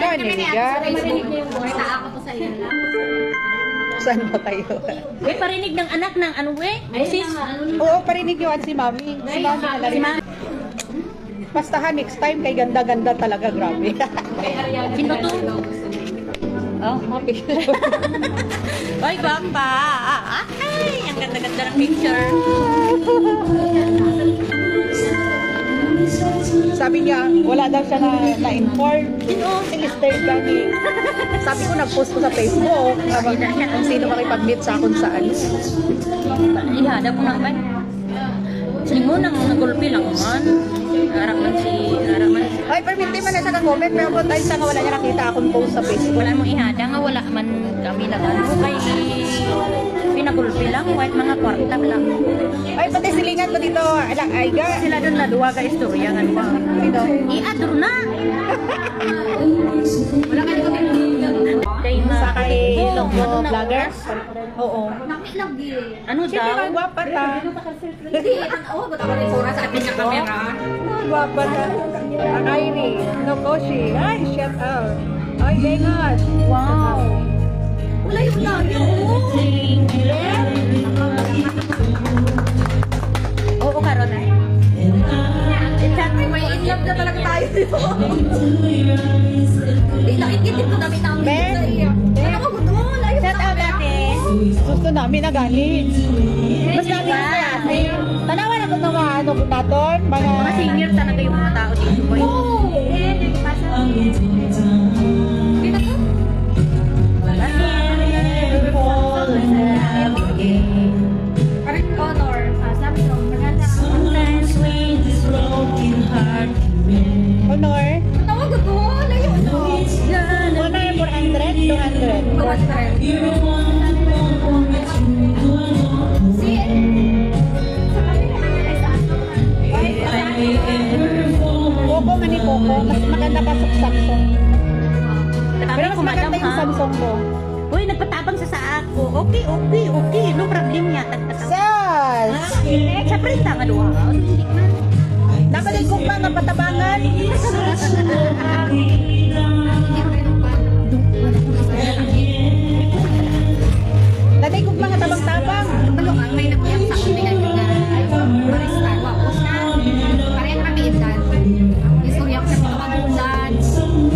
Marinig niyo yung voice. Ako po sa iyo. Saan ba kayo? Uy, parinig ng anak ng ano sis? Oo, parinig yun si Mami. Si Mami talaga. Bastahan next time kay ganda-ganda talaga, grabe. Sino to? Oh, Mami. Ay, gwapa. Ay, ang ganda-ganda ng picture. Sabi niya, wala daw siya na-inform. Si Mr. Danny. Sabi ko, nag-post ko sa Facebook. Kung sino makipag-meet sa akin saan. Ihada po naman. Sino nang nagulpi lang man. Haraman si... Ay, permit man na siya ka-comment. Pero kung tayo sa nga wala niya nakita akong post sa Facebook. Wala mong ihada nga, wala man kami na gano'n. Kay pinagulpi lang, white mga kwarta lang. Ay, pati silingan ko dito. Ay, Sila doon na duwa ka istorya nga ba? Dito. I-adro na! Wala ka dito kay sa kay Logo Vloggers? Oo. Ano daw? Siyempre, gwapa ta. Hindi, oh, ba't ako rin sura sa ating kamera? Gwapa ta. Ang Airi. Nokoshi. Ay, shout out. Ay, Bengat. Wow. Wala yung dami, oh. Oo, karon ay. May in-love na talaga tayo dito. Hindi, nakikitip ko namin ang Ben? Ano ko gusto mo? Shout out natin. Gusto namin na galing. Mas namin na kasi. Tanawa na kung mga ano ko naton. Mga senior talaga yung mga tao dito. Boy. Parang honor. Sabi ko, maganda. Honor? Tawag ko to. Layo no. Honor 400? 200? Si... Sa kanila ay sa ato. Coco nga ni Coco. Mas maganda pa sa Samsung. Pero mas Madam, maganda yung ha? Samsung ko. Uy, nagpatabang sa ako. Okay. No problem niya. Sas! Sa printa nga doon. Hindi man. Napalit kong mga patabangan. Nanay kong mga tabang-tabang. Ano ka? May nakiyang sa akin na barista. Wapos na. Parang kami indan. Istorya ko sa mga bulan.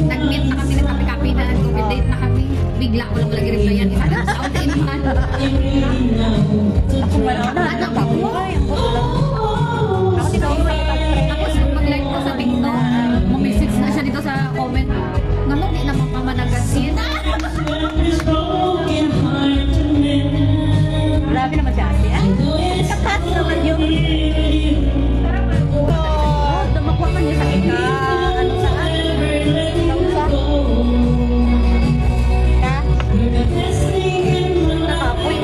Nag-meet na kami, nagkapi-kapi na. Nag-COVID date na kami. Bigla ko lang lagi replyan. Isa na sa akin naman. Ako wala na. Ano ba? Ako dito. Tapos mag-like ko sa TikTok. Mag-message na siya dito sa comment. Ngano, di naman pa managasin. Grabe naman siya. Kapat naman yung... Dumakuha ka niya sa ika. Ano saan? Nakapoy.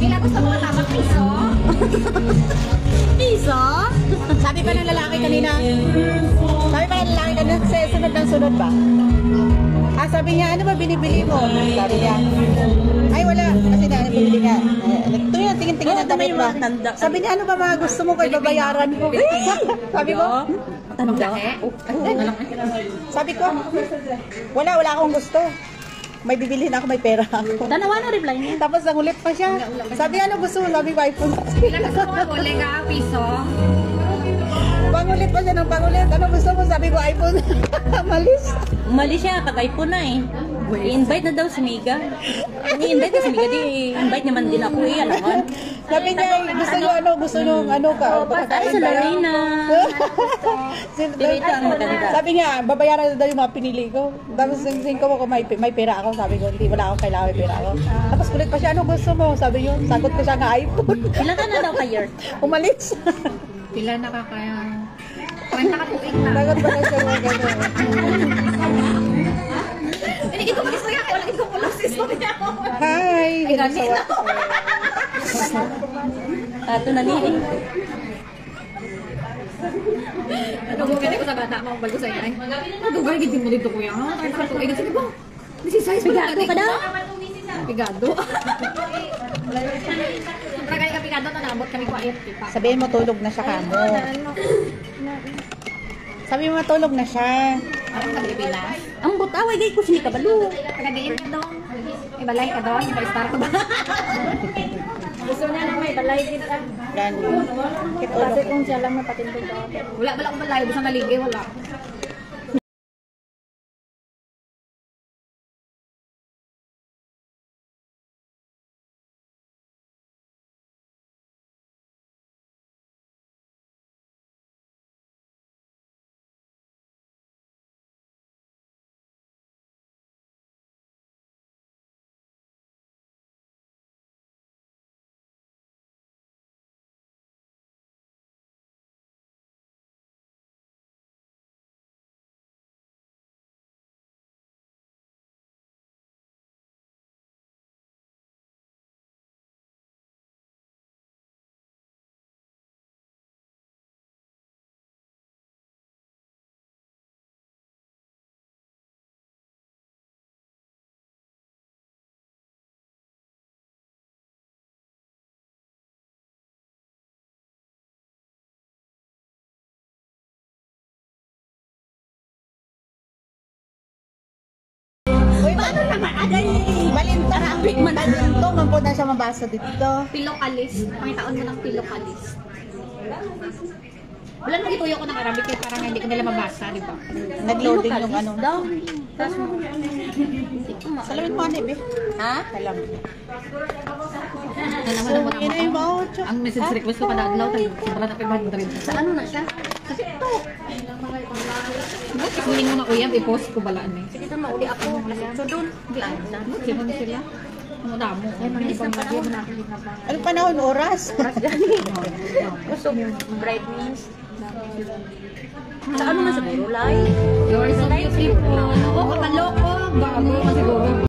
Kailan ko sa mga tamang piso? Piso? Sabi pa ng lalaki kanina. Sunod ng sunod ba? Sabi niya, ano ba binibili mo? Sabi niya, ay wala. Kasi na, ano bibili nga. Ito yun, tingin-tingin na damit ba? Sabi niya, ano ba mga gusto mo kay babayaran ko? Sabi ko, Tanda? sabi ko, wala akong gusto. May bibilhin ako, may pera ako. Tanawa na reply niya. Tapos nangulit pa siya. Sabi, ano gusto mo? Sabi ko, iPhone. Kailan ko sa mga huli ka, piso? Pangulit pa siya ng pangulit. Ano gusto mo? Sabi ko, iPhone. Malis. Umali siya, kag-iPhone na eh. I-invite na daw si Miga. I-invite na si Miga, di-invite naman din ako eh, alaman. Sabi niya, gusto nyo, ano ka? Ay, sa Lorena. Ang maganda. Sabi niya, babayaran na daw yung mga pinili ko. Tapos sing ko kung may pera ako. Sabi ko, hindi, wala akong kailangan may pera ako. Tapos kulit pa siya, ano gusto mo? Sabi niyo, sagot ko siya nga iPhone. Ilan ka na daw ka-year? Umalis. Pila na kakaya? 30 ka tuig na. Sagot pa na siya mga gano'n. Hindi ko mag-istorya kaya wala ito pulos istorya ko. Hi! Ay, ganito. Ato na nini. Nagugay ko sa bata, mga bago sa inay. Nagugay, gindi mo dito kuya. Ay, sa ito, ay, sige ba? This is size Pigado ka daw? Pigado. Pagkali ka pigado, nanabot kami ko ayot. Sabihin mo tulog na siya kamo. Sabi mo matulog na siya. Ako nag-ibilas. Ang butaway gay ko sini kabalo. Pagkadiin ka dong. Ibalay ka dong, iba-star ka ba? Gusto niya na may balay kita. Yan. Kasi kung siya lang napatindog daw. Wala akong balay, basta maligay, wala. Uy, paano naman? Agay! Malinto. Malinto. Mampo na siya mabasa dito. Pilokalis. Pangitaon mo ng pilokalis. Wala nang ituyo ko ng Arabic kaya parang hindi ko nila mabasa, di ba? Nag-loading yung ano. Daw. Salamin mo, Anib eh. Ha? Salam. Nalaman mo Ina yung mga ocho. ang message request ko kada adlaw tayo. Sobra na 500. Sa ano na siya? Kasi ito. Kunin mo na kuya, i-post ko balaan eh. Sige tama uli ako. So doon. Sino na sila? Ano damo? Ay, mga ibang lagi mo na. Ano panahon? Oras? Gusto bridesmaids. Sa ano na siguro? Live? You're so beautiful. Oo, kamaloko. Bago ka siguro.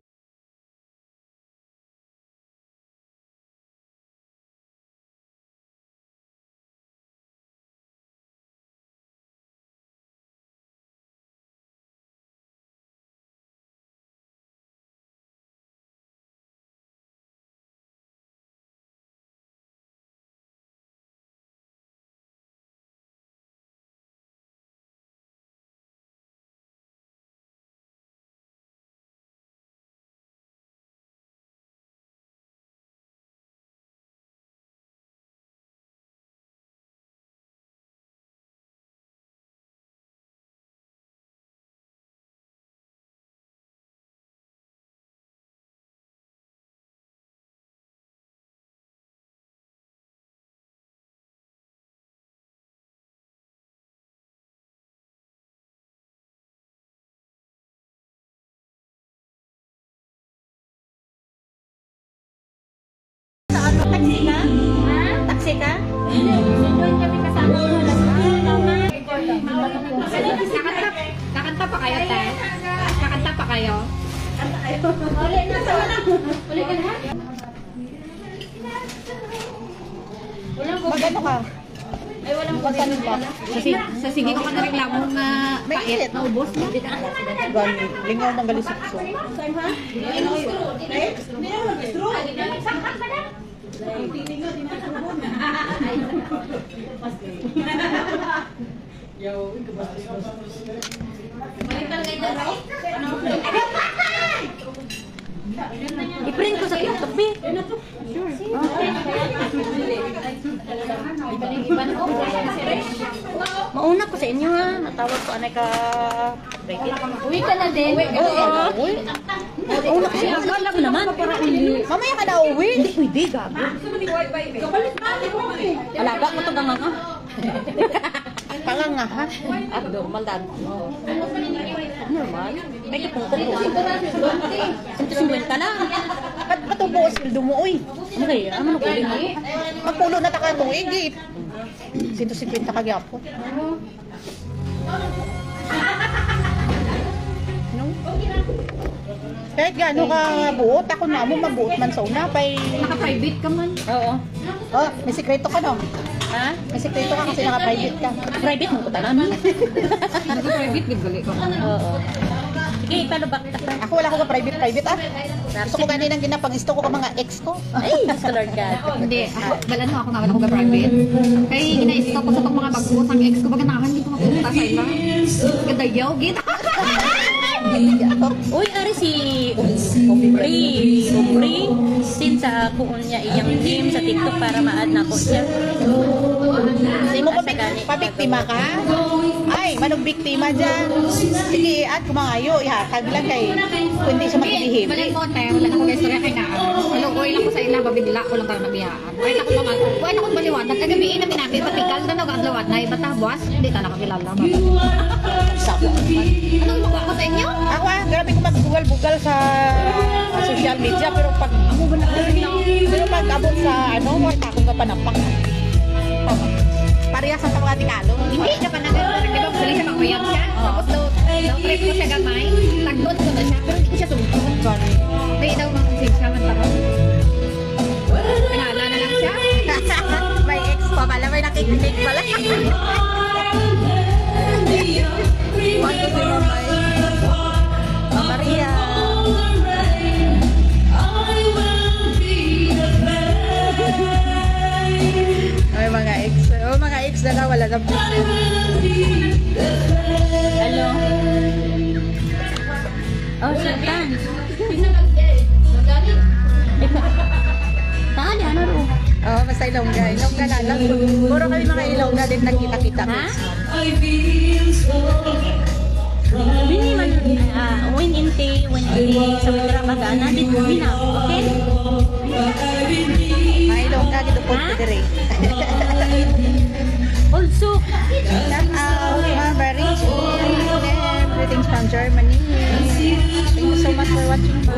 Taxi ka? Taxi ka? Doon kami kasama mo. Kakanta pa kayo, te? Kakanta pa kayo? Uli ka na? Magano ka? Ay, walang pagkanin pa. Sa sige ko ka na reklamo na pait na ubos mo. Gani. Lingaw ng galisukso. I-print ko sa TikTok, be. Mauna ko sa inyo, ha. Natawag ko, anay ka... Uwi ka na din. Uy. Mauna ko sa inyo. Akala ko naman. Mamaya ka na uwi. Hindi pwede, gago. Alaga mo ito gangan, ha. Panganga ha. Abnormal dad. Normal. May kipungkong ko. 150 lang. Ba't patubo sildo mo uy? Ano kaya? Ano ko ulit mo? Magpulo na taka itong igit. 150 kagyapo. No? Kahit gaano ka buot, ako na mo mabuot man sa una. Naka-private ka man. Oo. Oh, may sikreto ka no? Ha? May sikreto ka kasi naka-private ka. Private mo ko tanan. Naka-private, biggali ka. Oo. Sige, paano ba? Ako wala ko ka private ah. Gusto ko ganin ang ginapang gusto ko ka mga ex ko. Ay, Mr. Lord God. Hindi, balan mo ako nga, wala ko private. Kaya ina-stop ko sa itong mga bago ang ex ko, baga nakahan, hindi ko mapunta sa ila. Gadayaw, gita. Uy, ari si Umri. Since kuon niya iyang name sa TikTok para ma-add na ko siya. Hindi mo pabiktima ka? Ay, manong biktima dyan. Sige, at kumangayo, ihatag lang kay kung hindi siya makilihim. Balan mo, te, wala na ko guys, sorry kay na. Malugoy lang ko sa ila, babigla ko lang tayo nabiyaan. Kahit ako naman, kahit ako baliwanag, kagabiin na pinapit, patikal na nag-adlawat na, iba tabwas, hindi ta nakakilala. Sapo. Anong magawa ko sa inyo? Ako grabe ko mag-bugal-bugal sa social media, pero pag pag abot sa wala akong kapanapak. Parehas ang mga tikalo. Hindi ka pa nag-trip. Di ba gusto siya makuyab siya? Tapos daw trip ko siya gamay. Taglot ko na siya. Pero hindi ko siya sumutod. Hindi daw makasig siya. Magtapos. Pinala na lang siya. May ex pa pala, may nakikinig pala. Wanto si Mamay. Maria. Ay, mga ex. Oh, mga ex na lang, wala na po. Hello. Oh, Sultan. Tali, ano ro? Oh, basta Ilongga. Ilongga na lang. Puro kami mga Ilongga din nakita-kita. Ha? Bini man, when in sa Mundra Magana, din mo na, okay? Mga Ilongga, dito po Ha? dire. Also, Shout out, mga Barich. Greetings from Germany. Thank you so much for watching, ma.